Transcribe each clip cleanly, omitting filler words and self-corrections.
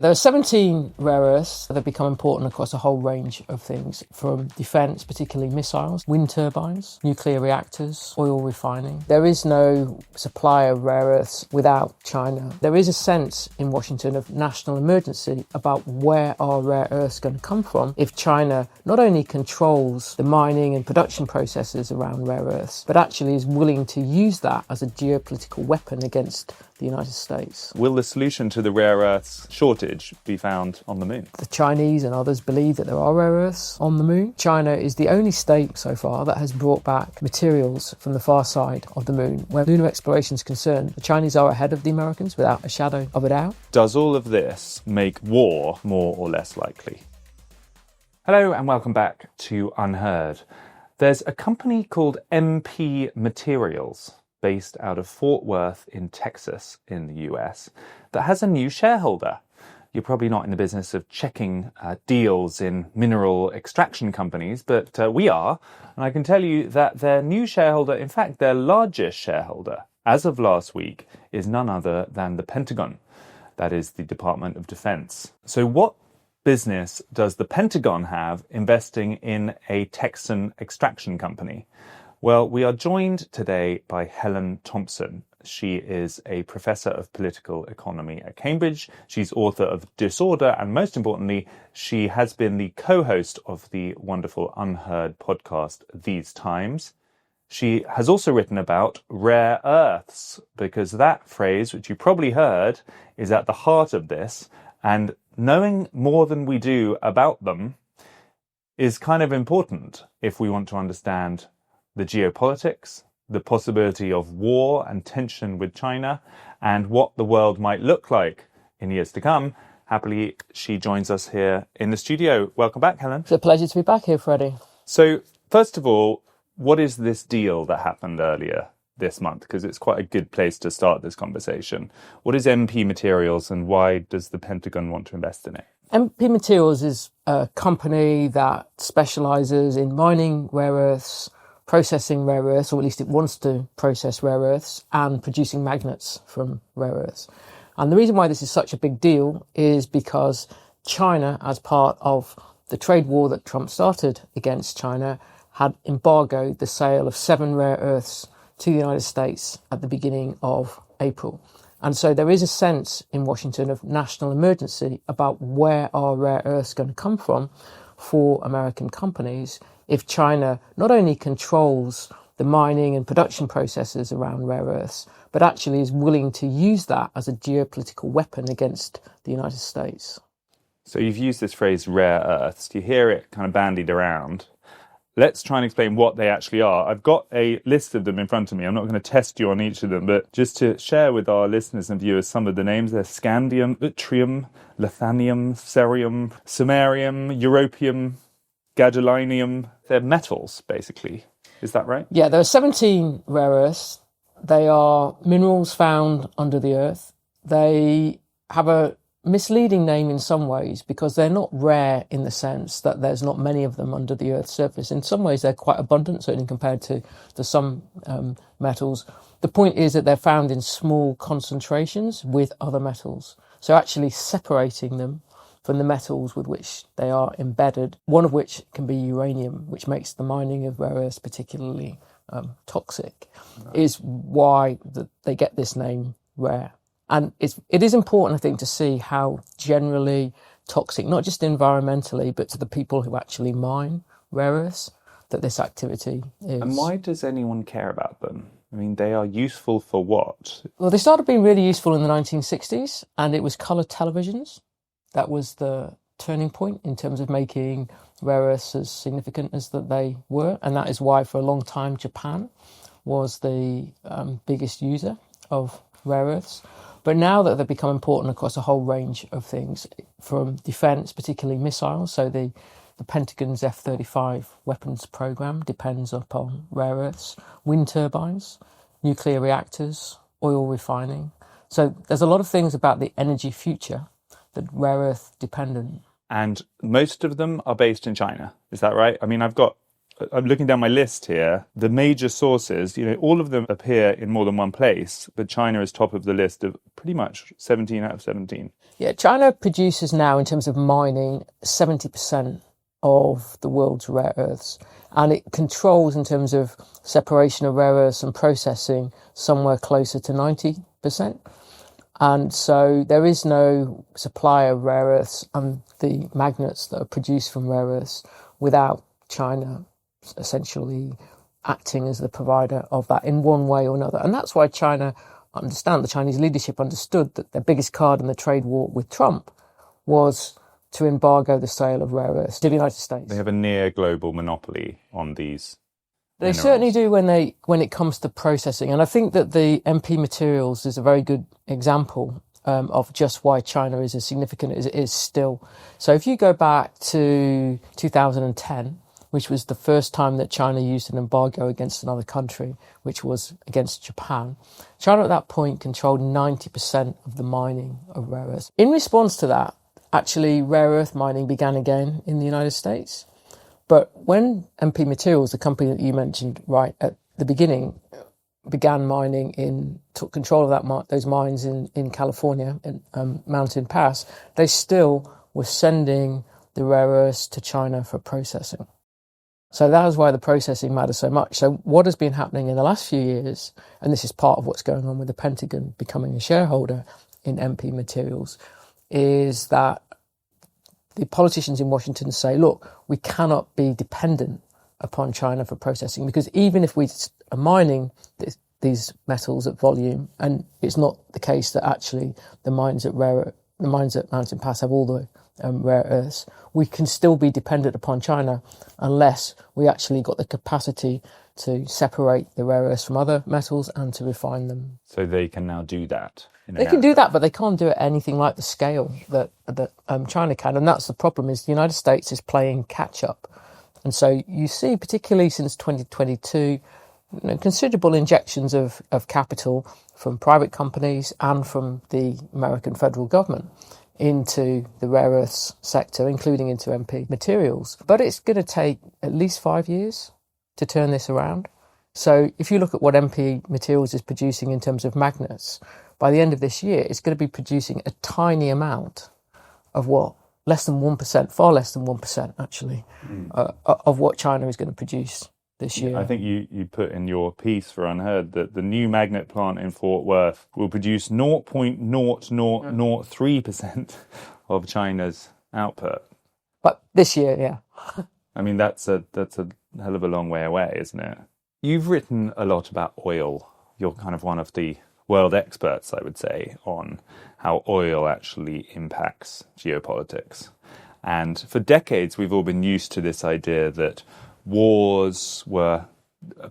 There are 17 rare earths that have become important across a whole range of things, from defence, particularly missiles, wind turbines, nuclear reactors, oil refining. There is no supply of rare earths without China. There is a sense in Washington of national emergency about where are rare earths going to come from if China not only controls the mining and production processes around rare earths, but actually is willing to use that as a geopolitical weapon against the United States. Will the solution to the rare earths shortage be found on the moon? The Chinese and others believe that there are rare earths on the moon. China is the only state so far that has brought back materials from the far side of the moon. Where lunar exploration is concerned, the Chinese are ahead of the Americans without a shadow of a doubt. Does all of this make war more or less likely? Hello and welcome back to UnHerd. There's a company called MP Materials, based out of Fort Worth in Texas in the US, that has a new shareholder. You're probably not in the business of checking deals in mineral extraction companies, but we are. And I can tell you that their new shareholder, in fact, their largest shareholder, as of last week, is none other than the Pentagon. That is the Department of Defense. So what business does the Pentagon have investing in a Texan extraction company? Well, we are joined today by Helen Thompson. She is a professor of political economy at Cambridge. She's author of Disorder, and most importantly, she has been the co-host of the wonderful UnHerd podcast, These Times. She has also written about rare earths, because that phrase, which you probably heard, is at the heart of this, and knowing more than we do about them is kind of important if we want to understand the geopolitics, the possibility of war and tension with China, and what the world might look like in years to come. Happily, she joins us here in the studio. Welcome back, Helen. It's a pleasure to be back here, Freddie. So, first of all, what is this deal that happened earlier this month? Because it's quite a good place to start this conversation. What is MP Materials and why does the Pentagon want to invest in it? MP Materials is a company that specialises in mining rare earths, processing rare earths, or at least it wants to process rare earths, and producing magnets from rare earths. And the reason why this is such a big deal is because China, as part of the trade war that Trump started against China, had embargoed the sale of 7 rare earths to the United States at the beginning of April. And so there is a sense in Washington of national emergency about where are rare earths going to come from for American companies if China not only controls the mining and production processes around rare earths, but actually is willing to use that as a geopolitical weapon against the United States. So you've used this phrase rare earths. You hear it kind of bandied around. Let's try and explain what they actually are. I've got a list of them in front of me. I'm not going to test you on each of them, but just to share with our listeners and viewers some of the names. They're scandium, yttrium, lithanium, cerium, samarium, europium, gadolinium. They're metals, basically. Is that right? Yeah, there are 17 rare earths. They are minerals found under the earth. They have a misleading name in some ways because they're not rare in the sense that there's not many of them under the Earth's surface. In some ways, they're quite abundant, certainly compared to some metals. The point is that they're found in small concentrations with other metals. So actually separating them from the metals with which they are embedded, one of which can be uranium, which makes the mining of rare earths particularly toxic, is why they get this name rare. And it is important, I think, to see how generally toxic, not just environmentally, but to the people who actually mine rare earths, that this activity is. And why does anyone care about them? I mean, they are useful for what? Well, they started being really useful in the 1960s, and it was colour televisions. That was the turning point in terms of making rare earths as significant as that they were. And that is why, for a long time, Japan was the biggest user of rare earths. But now that they've become important across a whole range of things, from defence, particularly missiles, so the Pentagon's F-35 weapons program depends upon rare earths, wind turbines, nuclear reactors, oil refining. So there's a lot of things about the energy future that rare earth dependent. And most of them are based in China. Is that right? I mean, I've got I'm looking down my list here. The major sources, all of them appear in more than one place, but China is top of the list of pretty much 17 out of 17. Yeah, China produces now, in terms of mining, 70% of the world's rare earths. And it controls, in terms of separation of rare earths and processing, somewhere closer to 90%. And so there is no supply of rare earths and the magnets that are produced from rare earths without China essentially acting as the provider of that in one way or another. And that's why the Chinese leadership understood that their biggest card in the trade war with Trump was to embargo the sale of rare earths to the United States. They have a near global monopoly on these. They minerals. certainly do when it comes to processing. And I think that the MP materials is a very good example of just why China is as significant as it is still. So if you go back to 2010, which was the first time that China used an embargo against another country, which was against Japan, China at that point controlled 90% of the mining of rare earths. In response to that, actually, rare earth mining began again in the United States. But when MP Materials, the company that you mentioned right at the beginning, began took control of those mines in California, in Mountain Pass, they still were sending the rare earths to China for processing. So that is why the processing matters so much. So what has been happening in the last few years, and this is part of what's going on with the Pentagon becoming a shareholder in MP Materials, is that the politicians in Washington say, look, we cannot be dependent upon China for processing, because even if we are mining these metals at volume, and it's not the case that actually the mines at Mountain Pass have all the rare earths, we can still be dependent upon China unless we actually got the capacity to separate the rare earths from other metals and to refine them. So they can now do that. They can do that, but they can't do it anything like the scale that China can. And that's the problem, is the United States is playing catch up. And so you see, particularly since 2022, considerable injections of capital from private companies and from the American federal government into the rare earths sector, including into MP Materials. But it's going to take at least 5 years to turn this around. So if you look at what MP Materials is producing in terms of magnets, by the end of this year, it's going to be producing a tiny amount of less than 1%, far less than 1% actually, of what China is going to produce this year. I think you put in your piece for UnHerd that the new magnet plant in Fort Worth will produce 0.0003% of China's output. But this year, yeah. I mean, that's a hell of a long way away, isn't it? You've written a lot about oil. You're kind of one of the world experts, I would say, on how oil actually impacts geopolitics. And for decades, we've all been used to this idea that wars were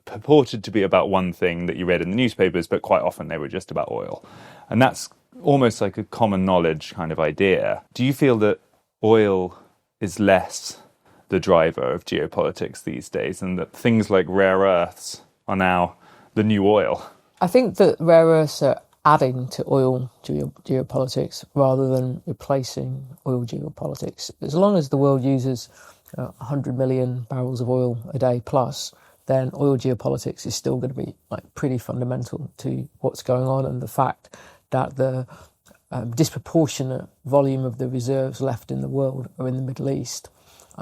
purported to be about one thing that you read in the newspapers, but quite often they were just about oil. And that's almost like a common knowledge kind of idea. Do you feel that oil is less the driver of geopolitics these days, and that things like rare earths are now the new oil? I think that rare earths are adding to oil geopolitics rather than replacing oil geopolitics. As long as the world uses 100 million barrels of oil a day plus, then oil geopolitics is still going to be pretty fundamental to what's going on, and the fact that the disproportionate volume of the reserves left in the world are in the Middle East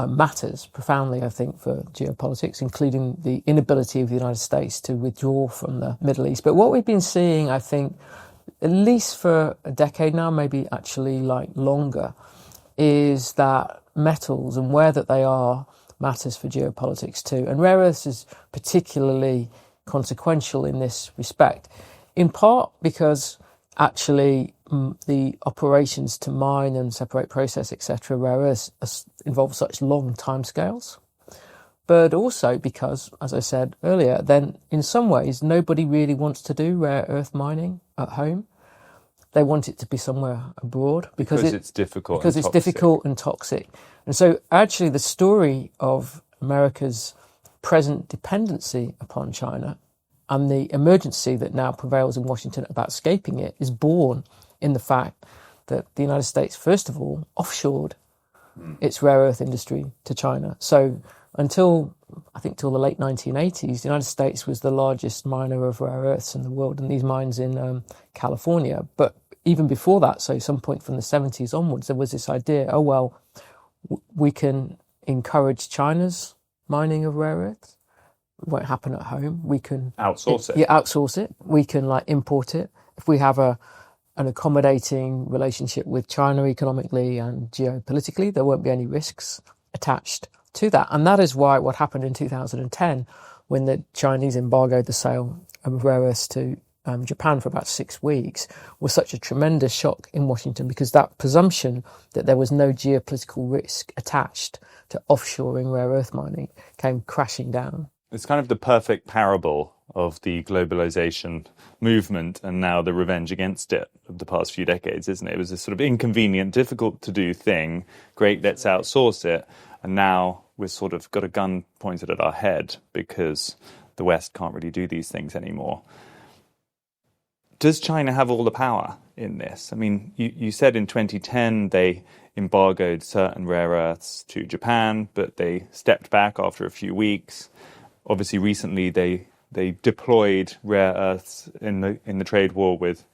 matters profoundly, I think, for geopolitics, including the inability of the United States to withdraw from the Middle East. But what we've been seeing, I think, at least for a decade now, maybe actually longer, is that metals and where that they are matters for geopolitics too. And rare earths is particularly consequential in this respect, in part because actually the operations to mine and separate, process, etc., rare earths involve such long timescales, but also because, as I said earlier, then in some ways nobody really wants to do rare earth mining at home. They want it to be somewhere abroad because it's difficult. Because it's difficult and toxic. And so actually the story of America's present dependency upon China and the emergency that now prevails in Washington about escaping it is born in the fact that the United States, first of all, offshored its rare earth industry to China. So until the late 1980s, the United States was the largest miner of rare earths in the world, and these mines in California. But even before that, so some point from the 70s onwards, there was this idea, we can encourage China's mining of rare earths. It won't happen at home. We can outsource it. Yeah, outsource it. We can import it. If we have an accommodating relationship with China economically and geopolitically, there won't be any risks attached to that. And that is why what happened in 2010, when the Chinese embargoed the sale of rare earths to Japan for about 6 weeks, was such a tremendous shock in Washington, because that presumption that there was no geopolitical risk attached to offshoring rare earth mining came crashing down. It's kind of the perfect parable of the globalization movement and now the revenge against it of the past few decades, isn't it? It was a sort of inconvenient, difficult to do thing. Great, let's outsource it. And now we've sort of got a gun pointed at our head because the West can't really do these things anymore. Does China have all the power in this? I mean, you said in 2010 they embargoed certain rare earths to Japan, but they stepped back after a few weeks. Obviously, recently they deployed rare earths in the trade war with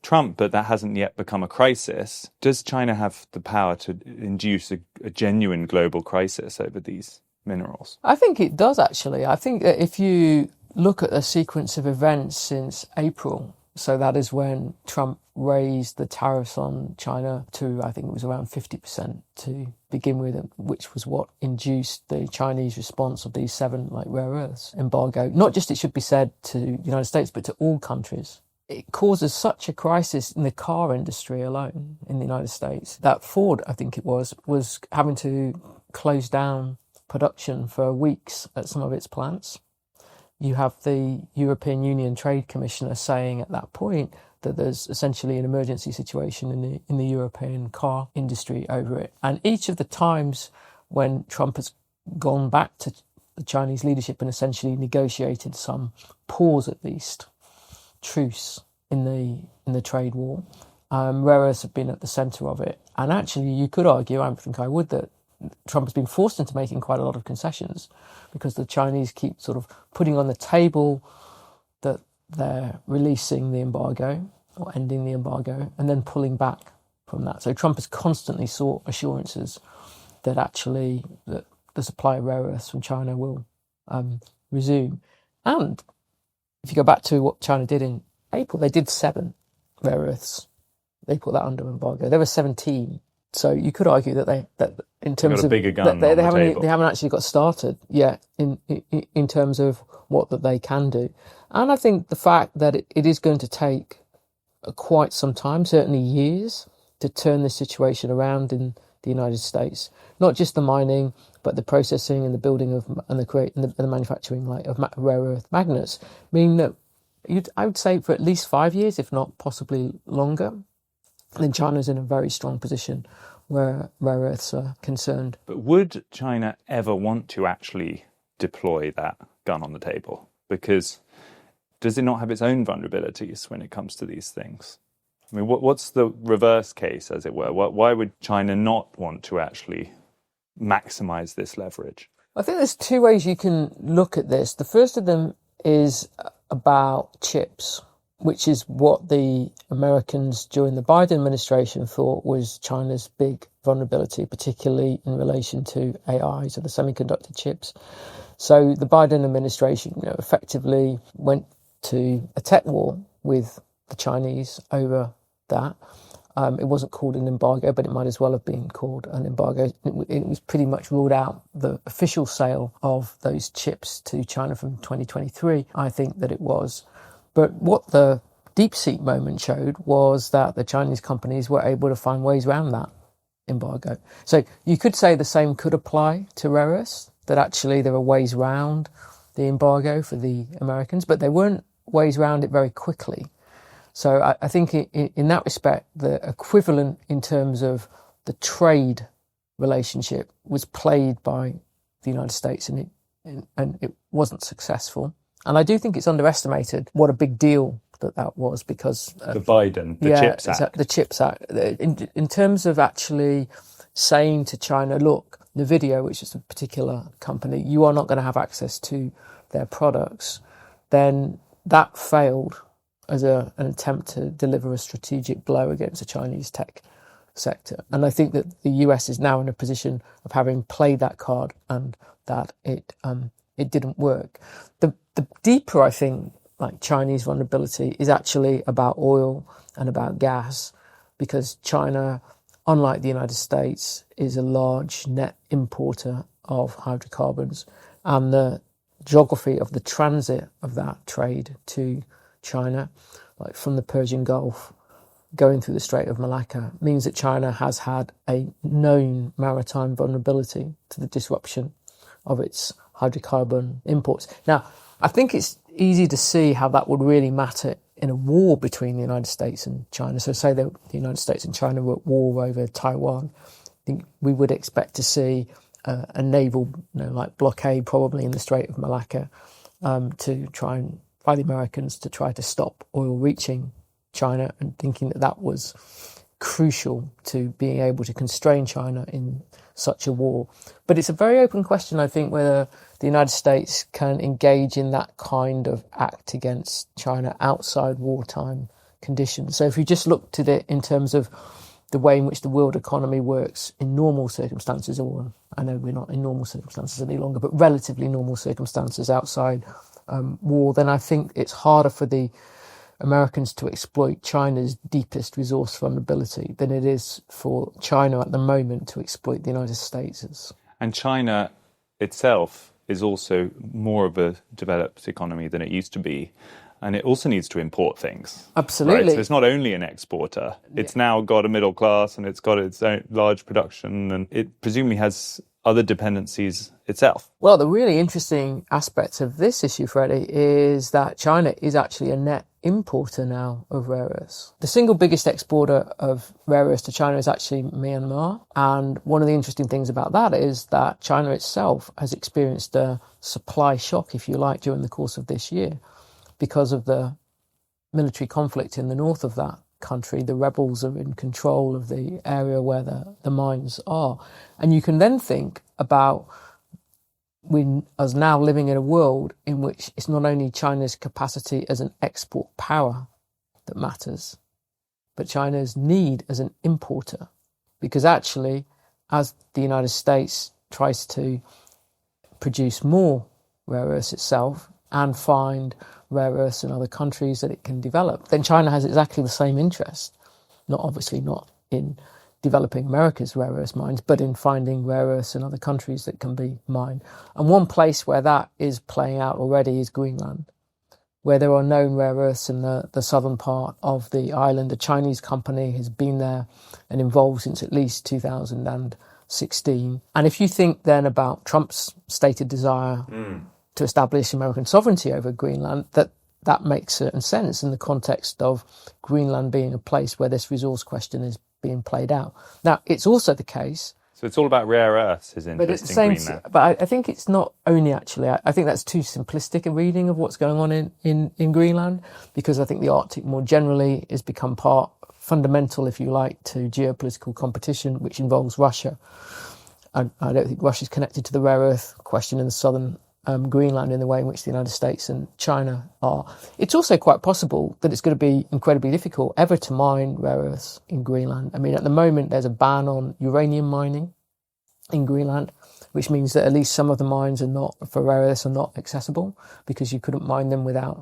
Trump, but that hasn't yet become a crisis. Does China have the power to induce a genuine global crisis over these minerals? I think it does, actually. I think that if you look at the sequence of events since April, so that is when Trump raised the tariffs on China to, I think it was around 50% to begin with, which was what induced the Chinese response of these 7 rare earths embargo. Not just, it should be said, to the United States, but to all countries. It causes such a crisis in the car industry alone in the United States that Ford, I think it was having to close down production for weeks at some of its plants. You have the European Union Trade Commissioner saying at that point that there's essentially an emergency situation in the European car industry over it. And each of the times when Trump has gone back to the Chinese leadership and essentially negotiated some pause, at least, truce in the trade war, rare earths have been at the centre of it. And actually, you could argue, I think I would, that Trump has been forced into making quite a lot of concessions because the Chinese keep sort of putting on the table that they're releasing the embargo or ending the embargo and then pulling back from that. So Trump has constantly sought assurances that actually that the supply of rare earths from China will resume. And if you go back to what China did in April, they did 7 rare earths. They put that under embargo. There were 17. So you could argue that in terms of bigger gun they haven't actually got started yet in terms of what that they can do. And I think the fact that it is going to take quite some time, certainly years, to turn this situation around in the United States, not just the mining, but the processing and the building of and the manufacturing of rare earth magnets, mean that I would say for at least 5 years, if not possibly longer, then China's in a very strong position where rare earths are concerned. But would China ever want to actually deploy that gun on the table? Because does it not have its own vulnerabilities when it comes to these things? I mean, what's the reverse case, as it were? Why would China not want to actually maximize this leverage? I think there's 2 ways you can look at this. The first of them is about chips, which is what the Americans during the Biden administration thought was China's big vulnerability, particularly in relation to AI, so the semiconductor chips. So the Biden administration effectively went to a tech war with the Chinese over that. It wasn't called an embargo, but it might as well have been called an embargo. It was pretty much ruled out the official sale of those chips to China from 2023. I think that it was. But what the DeepSeek moment showed was that the Chinese companies were able to find ways around that embargo. So you could say the same could apply to rare earths, that actually there are ways around the embargo for the Americans, but there weren't ways around it very quickly. So I think in that respect, the equivalent in terms of the trade relationship was played by the United States, and it wasn't successful. And I do think it's underestimated what a big deal that was, because the Biden, the CHIPS Act. The CHIPS Act. In terms of actually saying to China, look, Nvidia, which is a particular company, you are not going to have access to their products, then that failed as an attempt to deliver a strategic blow against the Chinese tech sector. And I think that the US is now in a position of having played that card and that it didn't work. The deeper, I think, like Chinese vulnerability is actually about oil and about gas, because China, unlike the United States, is a large net importer of hydrocarbons, and the geography of the transit of that trade to China, like from the Persian Gulf going through the Strait of Malacca, means that China has had a known maritime vulnerability to the disruption of its hydrocarbon imports. Now, I think it's easy to see how that would really matter in a war between the United States and China. So say that the United States and China were at war over Taiwan, I think we would expect to see a naval, like blockade probably in the Strait of Malacca to try and, by the Americans, to try to stop oil reaching China, and thinking that that was crucial to being able to constrain China in such a war. But it's a very open question, I think, whether the United States can engage in that kind of act against China outside wartime conditions. So if you just looked at it in terms of the way in which the world economy works in normal circumstances, or I know we're not in normal circumstances any longer, but relatively normal circumstances outside war, then I think it's harder for the Americans to exploit China's deepest resource vulnerability than it is for China at the moment to exploit the United States'. And China itself is also more of a developed economy than it used to be. And it also needs to import things. Absolutely. Right? So it's not only an exporter. It's now got a middle class, and it's got its own large production, and it presumably has other dependencies itself. Well, the really interesting aspect of this issue, Freddie, is that China is actually a net importer now of rare earths. The single biggest exporter of rare earths to China is actually Myanmar. And one of the interesting things about that is that China itself has experienced a supply shock, if you like, during the course of this year because of the military conflict in the north of that country. The rebels are in control of the area where the mines are. And you can then think about us now living in a world in which it's not only China's capacity as an export power that matters, but China's need as an importer. Because actually, as the United States tries to produce more rare earths itself and find rare earths in other countries that it can develop, then China has exactly the same interest. Obviously not in developing America's rare earth mines, but in finding rare earths in other countries that can be mined. And one place where that is playing out already is Greenland, where there are known rare earths in the southern part of the island. A Chinese company has been there and involved since at least 2016. And if you think then about Trump's stated desire to establish American sovereignty over Greenland, that makes certain sense in the context of Greenland being a place where this resource question is being played out. Now, it's also the case... So it's all about rare earths, his interest in Greenland. But I think it's not only actually... I think that's too simplistic a reading of what's going on in Greenland, because I think the Arctic more generally has become fundamental, if you like, to geopolitical competition, which involves Russia. I don't think Russia's connected to the rare earth question in the southern Greenland in the way in which the United States and China are. It's also quite possible that it's going to be incredibly difficult ever to mine rare earths in Greenland. I mean, at the moment, there's a ban on uranium mining in Greenland, which means that at least some of the mines for rare earths are not accessible, because you couldn't mine them without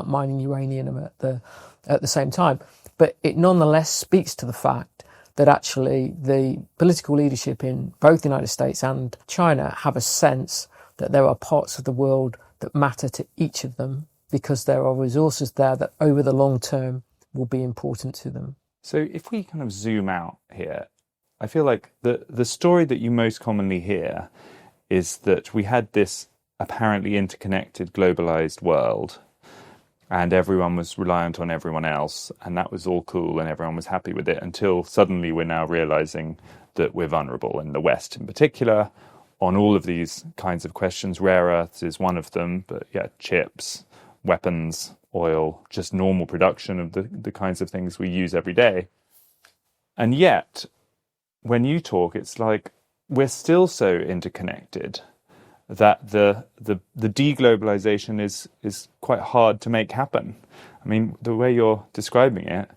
mining uranium at the same time. But it nonetheless speaks to the fact that actually the political leadership in both the United States and China have a sense that there are parts of the world that matter to each of them, because there are resources there that over the long term will be important to them. So if we kind of zoom out here, I feel like the story that you most commonly hear is that we had this apparently interconnected, globalized world, and everyone was reliant on everyone else, and that was all cool and everyone was happy with it, until suddenly we're now realizing that we're vulnerable, in the West in particular, on all of these kinds of questions. Rare earths is one of them, but yeah, chips, weapons, oil, just normal production of the kinds of things we use every day. And yet, when you talk, it's like we're still so interconnected that the deglobalization is quite hard to make happen. I mean, the way you're describing it,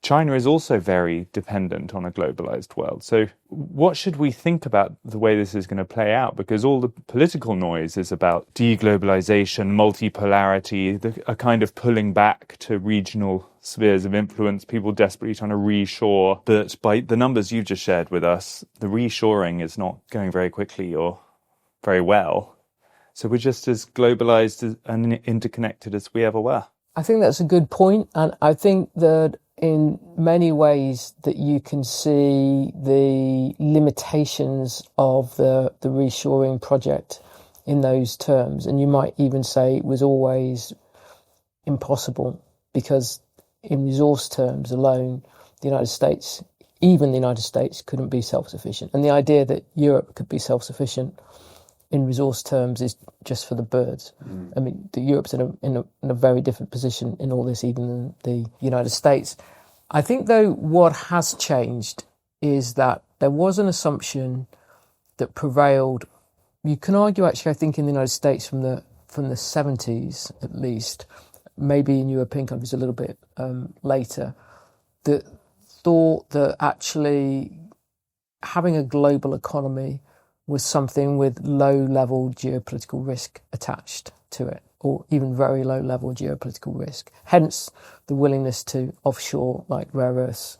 China is also very dependent on a globalized world. So what should we think about the way this is going to play out? Because all the political noise is about deglobalization, multipolarity, a kind of pulling back to regional spheres of influence, people desperately trying to reshore. But by the numbers you've just shared with us, the reshoring is not going very quickly or very well. So we're just as globalized and interconnected as we ever were. I think that's a good point. And I think that in many ways that you can see the limitations of the reshoring project in those terms. And you might even say it was always impossible because in resource terms alone, the United States, even the United States, couldn't be self-sufficient. And the idea that Europe could be self-sufficient in resource terms is just for the birds. I mean, Europe's in a very different position in all this, even than the United States. I think, though, what has changed is that there was an assumption that prevailed. You can argue, actually, I think, in the United States from the 70s, at least, maybe in European countries a little bit later, that thought that actually having a global economy was something with low-level geopolitical risk attached to it, or even very low-level geopolitical risk. Hence, the willingness to offshore, like rare earths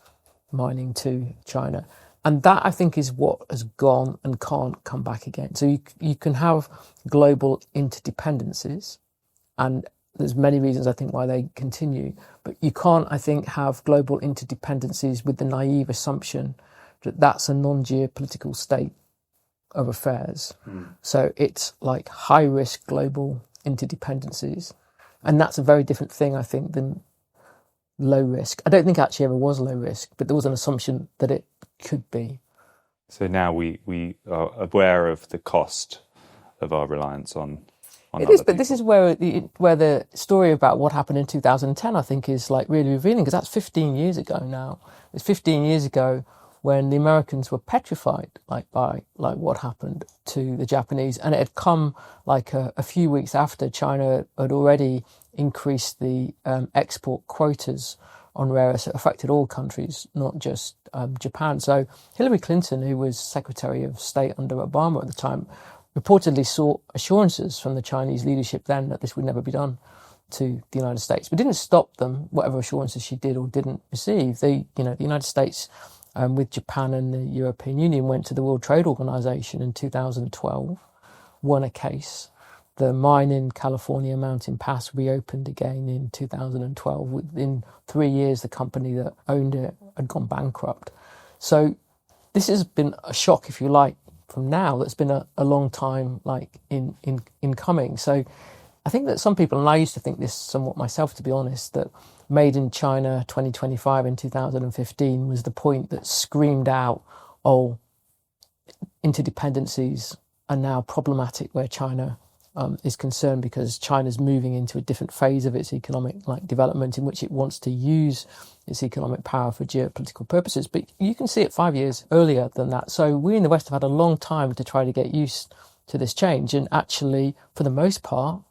mining to China. And that, I think, is what has gone and can't come back again. So you can have global interdependencies, and there's many reasons, I think, why they continue. But you can't, I think, have global interdependencies with the naive assumption that that's a non-geopolitical state of affairs. So it's like high-risk global interdependencies. And that's a very different thing, I think, than low risk. I don't think actually ever was low risk, but there was an assumption that it could be. So now we are aware of the cost of our reliance on it is, but this is where the story about what happened in 2010, I think, is like really revealing, because that's 15 years ago now. It's 15 years ago when the Americans were petrified by what happened to the Japanese, and it had come like a few weeks after China had already increased the export quotas on rare earths. It affected all countries, not just Japan. So Hillary Clinton, who was Secretary of State under Obama at the time, reportedly sought assurances from the Chinese leadership then that this would never be done to the United States, but didn't stop them, whatever assurances she did or didn't receive. The United States, with Japan and the European Union, went to the World Trade Organization in 2012, won a case. The mine in California, Mountain Pass, reopened again in 2012. Within 3 years, the company that owned it had gone bankrupt. So this has been a shock, if you like, from now. That's been a long time in coming. So I think that some people, and I used to think this somewhat myself, to be honest, that Made in China 2025 in 2015 was the point that screamed out, oh, interdependencies are now problematic where China is concerned, because China's moving into a different phase of its economic development in which it wants to use its economic power for geopolitical purposes. But you can see it 5 years earlier than that. So we in the West have had a long time to try to get used to this change. And actually, for the most part,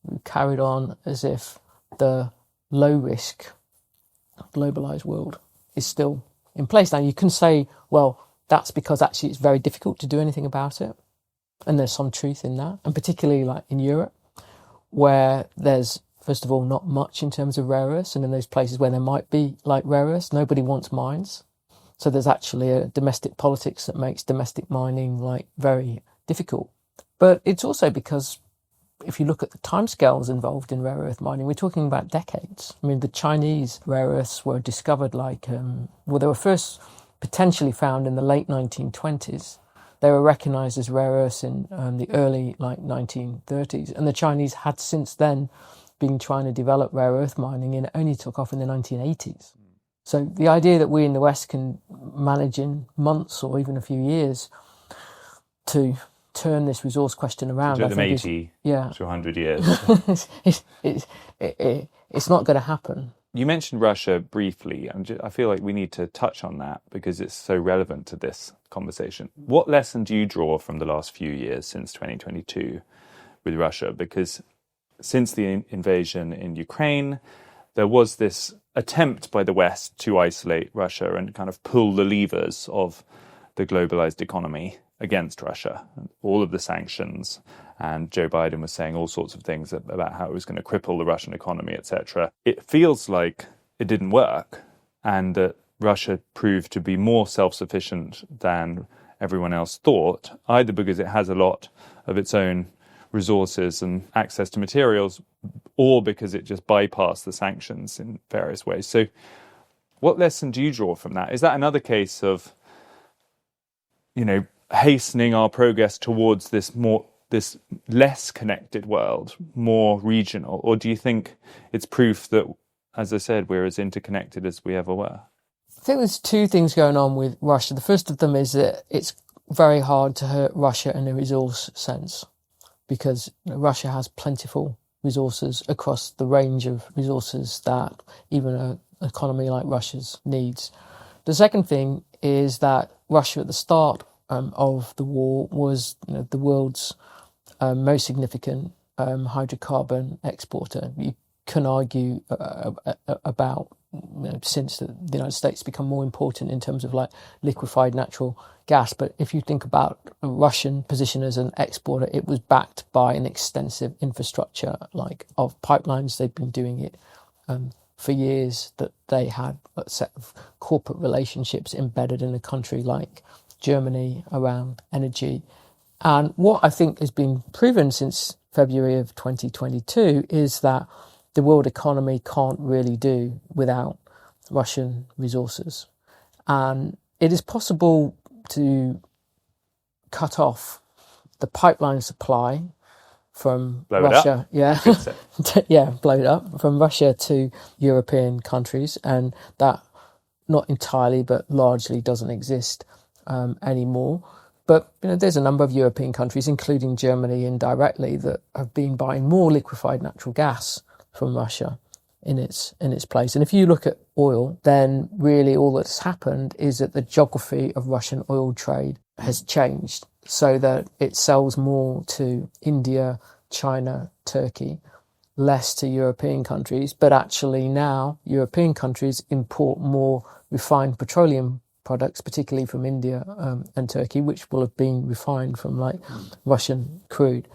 we carried on as if the low-risk globalized world is still in place. Now, you can say, well, that's because actually it's very difficult to do anything about it. And there's some truth in that. And particularly like in Europe, where there's, first of all, not much in terms of rare earths. And in those places where there might be like rare earths, nobody wants mines. So there's actually a domestic politics that makes domestic mining like very difficult. But it's also because if you look at the timescales involved in rare earth mining, we're talking about decades. I mean, the Chinese rare earths were discovered they were first potentially found in the late 1920s. They were recognized as rare earths in the early 1930s. And the Chinese had since then been trying to develop rare earth mining, and it only took off in the 1980s. So the idea that we in the West can manage in months or even a few years to turn this resource question around. It took them 80 to 100 years. It's not going to happen. You mentioned Russia briefly. I feel like we need to touch on that because it's so relevant to this conversation. What lesson do you draw from the last few years since 2022 with Russia? Because since the invasion in Ukraine, there was this attempt by the West to isolate Russia and kind of pull the levers of the globalized economy against Russia, all of the sanctions. And Joe Biden was saying all sorts of things about how it was going to cripple the Russian economy, etc. It feels like it didn't work and that Russia proved to be more self-sufficient than everyone else thought, either because it has a lot of its own resources and access to materials, or because it just bypassed the sanctions in various ways. So what lesson do you draw from that? Is that another case of, hastening our progress towards this less connected world, more regional? Or do you think it's proof that, as I said, we're as interconnected as we ever were? I think there's two things going on with Russia. The first of them is that it's very hard to hurt Russia in a resource sense, because Russia has plentiful resources across the range of resources that even an economy like Russia's needs. The second thing is that Russia at the start of the war was the world's most significant hydrocarbon exporter. You can argue about since the United States become more important in terms of like liquefied natural gas, but if you think about a Russian position as an exporter, it was backed by an extensive infrastructure of pipelines. They've been doing it for years, that they had a set of corporate relationships embedded in a country like Germany around energy. And what I think has been proven since February of 2022 is that the world economy can't really do without Russian resources. And it is possible to cut off the pipeline supply from Russia. Yeah, yeah, blow it up from Russia to European countries, and that not entirely but largely doesn't exist anymore. But there's a number of European countries, including Germany indirectly, that have been buying more liquefied natural gas from Russia in its place. And if you look at oil, then really all that's happened is that the geography of Russian oil trade has changed so that it sells more to India, China, Turkey, less to European countries. But actually now European countries import more refined petroleum products, particularly from India and Turkey, which will have been refined from Russian crude.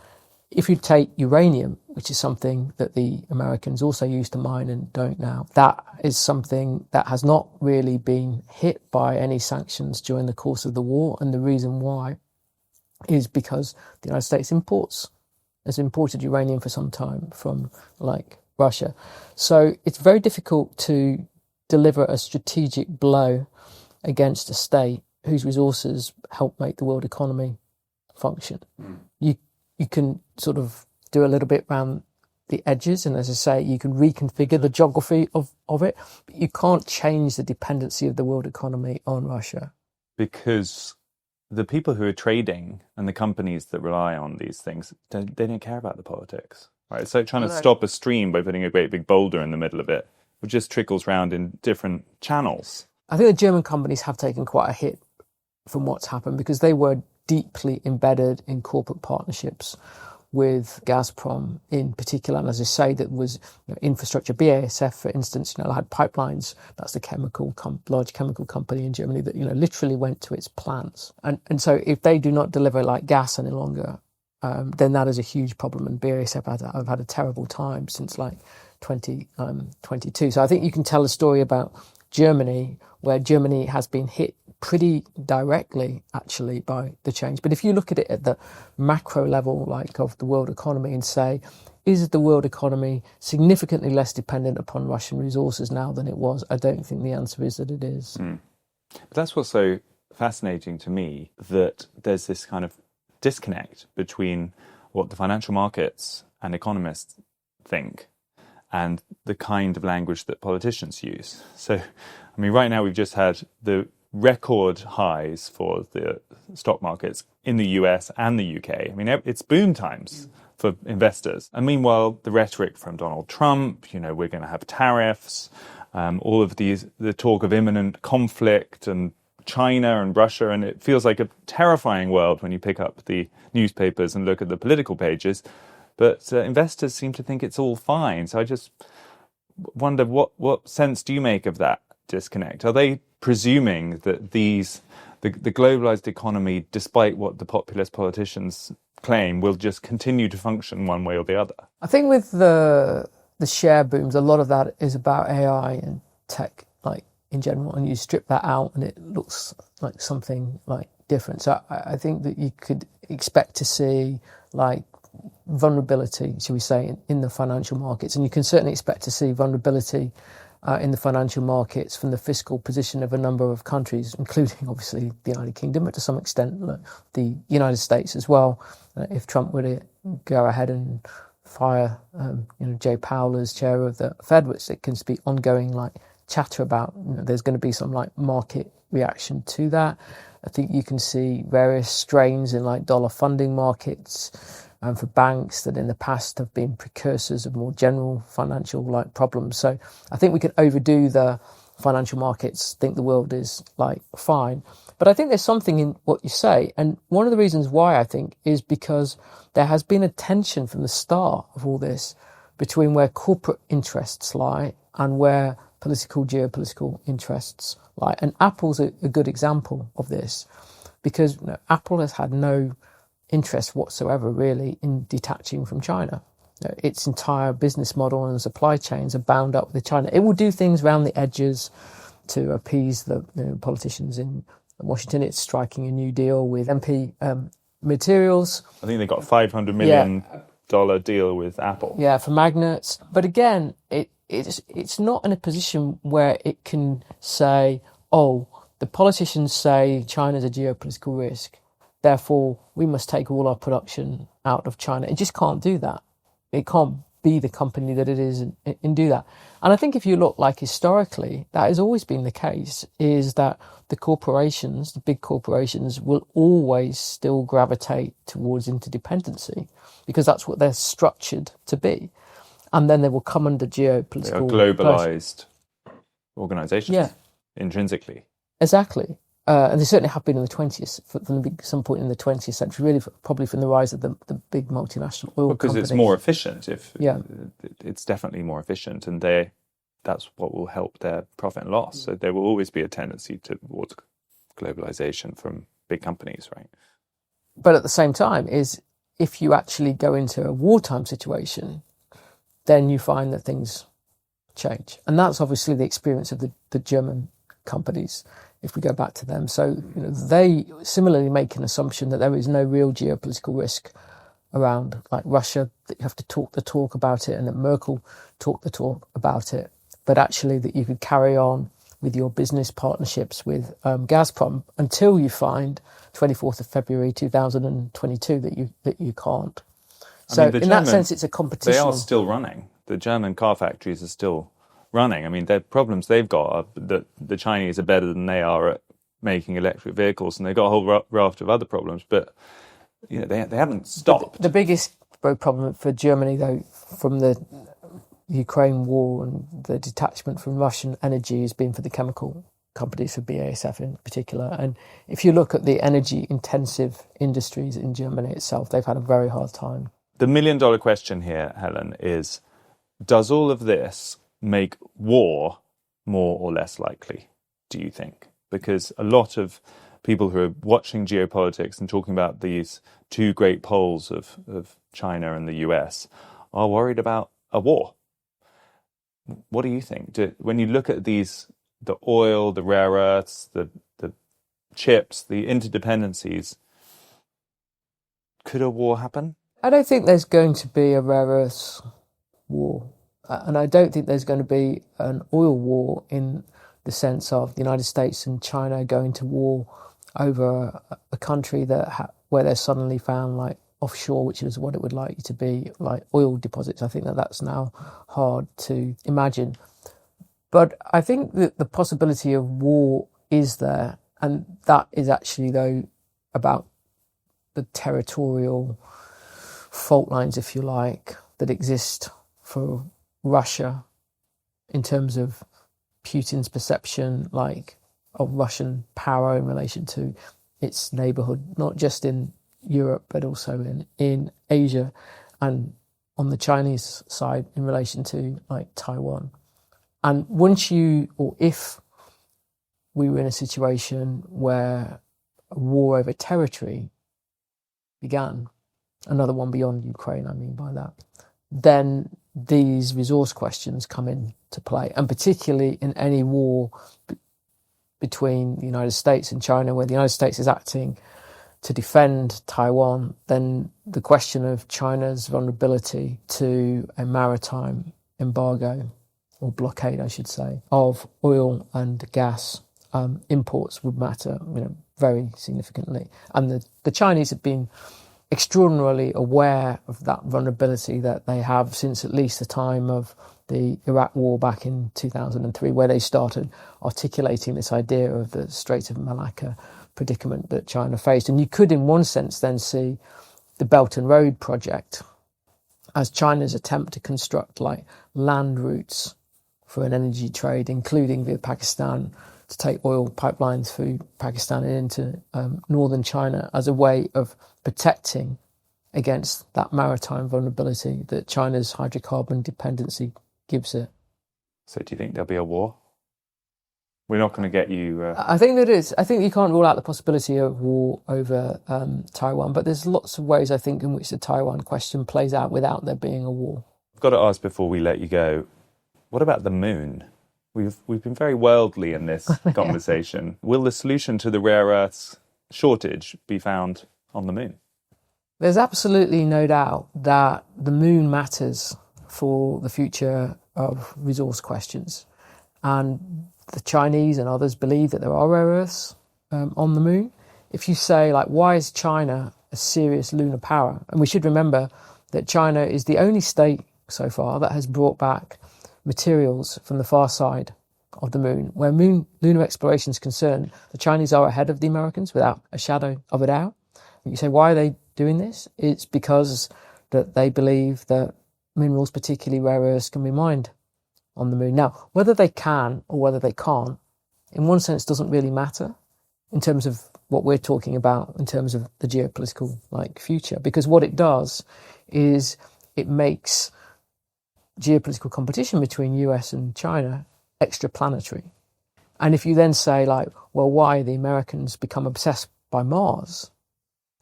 If you take uranium, which is something that the Americans also used to mine and don't now, that is something that has not really been hit by any sanctions during the course of the war. And the reason why is because the United States has imported uranium for some time from Russia. So it's very difficult to deliver a strategic blow against a state whose resources help make the world economy function. You can sort of do a little bit around the edges, and as I say, you can reconfigure the geography of it, but you can't change the dependency of the world economy on Russia. Because the people who are trading and the companies that rely on these things, they don't care about the politics. Right? It's like trying to stop a stream by putting a great big boulder in the middle of it, which just trickles round in different channels. I think the German companies have taken quite a hit from what's happened because they were deeply embedded in corporate partnerships with Gazprom in particular. And as I say, that was infrastructure. BASF, for instance, had pipelines. That's the large chemical company in Germany that, literally went to its plants. And so if they do not deliver gas any longer, then that is a huge problem. And BASF have had a terrible time since 2022. So I think you can tell a story about Germany, where Germany has been hit pretty directly, actually, by the change. But if you look at it at the macro level, of the world economy, and say, is the world economy significantly less dependent upon Russian resources now than it was? I don't think the answer is that it is. But that's what's so fascinating to me, that there's this kind of disconnect between what the financial markets and economists think and the kind of language that politicians use. So, right now we've just had the record highs for the stock markets in the US and the UK. It's boom times. for investors. And meanwhile, the rhetoric from Donald Trump, we're going to have tariffs, all of the talk of imminent conflict and China and Russia, and it feels like a terrifying world when you pick up the newspapers and look at the political pages. But investors seem to think it's all fine. So I just wonder, what sense do you make of that disconnect? Are they presuming that the globalized economy, despite what the populist politicians claim, will just continue to function one way or the other? I think with the share booms, a lot of that is about AI and tech, like in general, and you strip that out and it looks like something like different. So I think that you could expect to see like vulnerability, shall we say, in the financial markets, and you can certainly expect to see vulnerability in the financial markets from the fiscal position of a number of countries, including obviously the United Kingdom, but to some extent the United States as well. If Trump were to go ahead and fire Jay Powell as chair of the Fed, which it can be ongoing like chatter about, there's going to be some like market reaction to that. I think you can see various strains in like dollar funding markets for banks that in the past have been precursors of more general financial like problems. So I think we can overdo the financial markets, think the world is like fine. But I think there's something in what you say. And one of the reasons why I think is because there has been a tension from the start of all this between where corporate interests lie and where geopolitical interests lie. And Apple's a good example of this because Apple has had no interest whatsoever really in detaching from China. Its entire business model and supply chains are bound up with China. It will do things around the edges to appease the politicians in Washington. It's striking a new deal with MP Materials. I think they got $500 million deal with Apple. Yeah, for magnets. But again, it's not in a position where it can say, oh, the politicians say China's a geopolitical risk, therefore we must take all our production out of China. It just can't do that. It can't be the company that it is and do that. And I think if you look like historically, that has always been the case, is that the corporations, the big corporations, will always still gravitate towards interdependency because that's what they're structured to be. And then they will come under geopolitical... They are globalized organizations, intrinsically. Exactly. And they certainly have been in the 20th, from some point in the 20th century, really probably from the rise of the big multinational oil companies. Because it's more efficient. It's definitely more efficient, and that's what will help their profit and loss. So there will always be a tendency towards globalization from big companies, right? But at the same time, if you actually go into a wartime situation, then you find that things change. And that's obviously the experience of the German companies, if we go back to them. So they similarly make an assumption that there is no real geopolitical risk around, like Russia, that you have to talk the talk about it, and that Merkel talked the talk about it, but actually that you could carry on with your business partnerships with Gazprom until you find 24th of February 2022 that you can't. So in that sense, it's a competition. They are still running. The German car factories are still running. I mean, the problems they've got are that the Chinese are better than they are at making electric vehicles, and they've got a whole raft of other problems. But they haven't stopped. The biggest problem for Germany, though, from the Ukraine war and the detachment from Russian energy, has been for the chemical companies, for BASF in particular. And if you look at the energy-intensive industries in Germany itself, they've had a very hard time. The million-dollar question here, Helen, is: does all of this make war more or less likely, do you think? Because a lot of people who are watching geopolitics and talking about these two great poles of China and the US are worried about a war. What do you think? When you look at the oil, the rare earths, the chips, the interdependencies, could a war happen? I don't think there's going to be a rare earths war. And I don't think there's going to be an oil war in the sense of the United States and China going to war over a country where they're suddenly found like offshore, which is what it would like to be, like oil deposits. I think that's now hard to imagine. But I think that the possibility of war is there, and that is actually, though, about the territorial fault lines, if you like, that exist for Russia in terms of Putin's perception, like, of Russian power in relation to its neighbourhood, not just in Europe, but also in Asia, and on the Chinese side in relation to, like, Taiwan. And if we were in a situation where a war over territory began, another one beyond Ukraine, I mean by that, then these resource questions come into play, and particularly in any war between the United States and China, where the United States is acting to defend Taiwan, then the question of China's vulnerability to a maritime embargo, or blockade, I should say, of oil and gas imports would matter, very significantly. And the Chinese have been extraordinarily aware of that vulnerability that they have since at least the time of the Iraq War back in 2003, where they started articulating this idea of the Strait of Malacca predicament that China faced. And you could, in one sense, then see the Belt and Road project as China's attempt to construct, like, land routes for an energy trade, including via Pakistan, to take oil pipelines through Pakistan and into northern China, as a way of protecting against that maritime vulnerability that China's hydrocarbon dependency gives it. So do you think there'll be a war? We're not going to get you... I think there is. I think you can't rule out the possibility of war over Taiwan, but there's lots of ways, I think, in which the Taiwan question plays out without there being a war. I've got to ask before we let you go, what about the moon? We've been very worldly in this conversation. Yeah. Will the solution to the rare earths shortage be found on the moon? There's absolutely no doubt that the moon matters for the future of resource questions. And the Chinese and others believe that there are rare earths on the moon. If you say, like, why is China a serious lunar power? And we should remember that China is the only state so far that has brought back materials from the far side of the moon. Where lunar exploration is concerned, the Chinese are ahead of the Americans without a shadow of a doubt. And you say, why are they doing this? It's because that they believe that minerals, particularly rare earths, can be mined on the moon. Now, whether they can or whether they can't, in one sense, doesn't really matter in terms of what we're talking about in terms of the geopolitical, like, future, because what it does is it makes geopolitical competition between US and China extraplanetary. And if you then say, like, well, why the Americans become obsessed by Mars?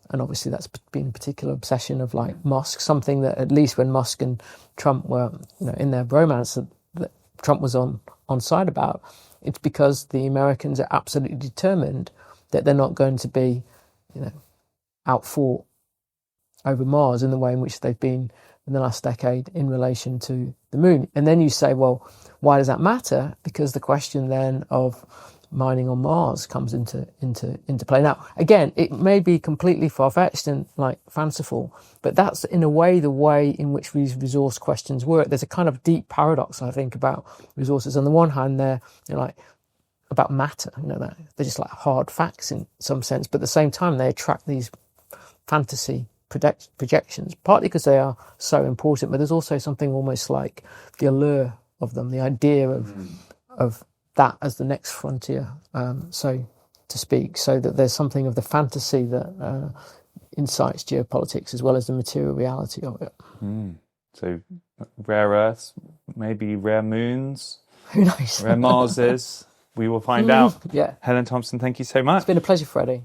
And obviously that's been a particular obsession of, like, Musk, something that at least when Musk and Trump were, in their bromance that Trump was on side about, it's because the Americans are absolutely determined that they're not going to be, outfought over Mars in the way in which they've been in the last decade in relation to the moon. And then you say, well, why does that matter? Because the question then of mining on Mars comes into play. Now, again, it may be completely far-fetched and, like, fanciful, but that's in a way the way in which these resource questions work. There's a kind of deep paradox, I think, about resources. On the one hand, they're like about matter, that they're just like hard facts in some sense, but at the same time they attract these fantasy projections, partly because they are so important, but there's also something almost like the allure of them, the idea of that as the next frontier, so to speak, so that there's something of the fantasy that incites geopolitics as well as the material reality of it. So rare earths, maybe rare moons, who knows, rare Marses, we will find out. Yeah. Helen Thompson, thank you so much. It's been a pleasure, Freddie.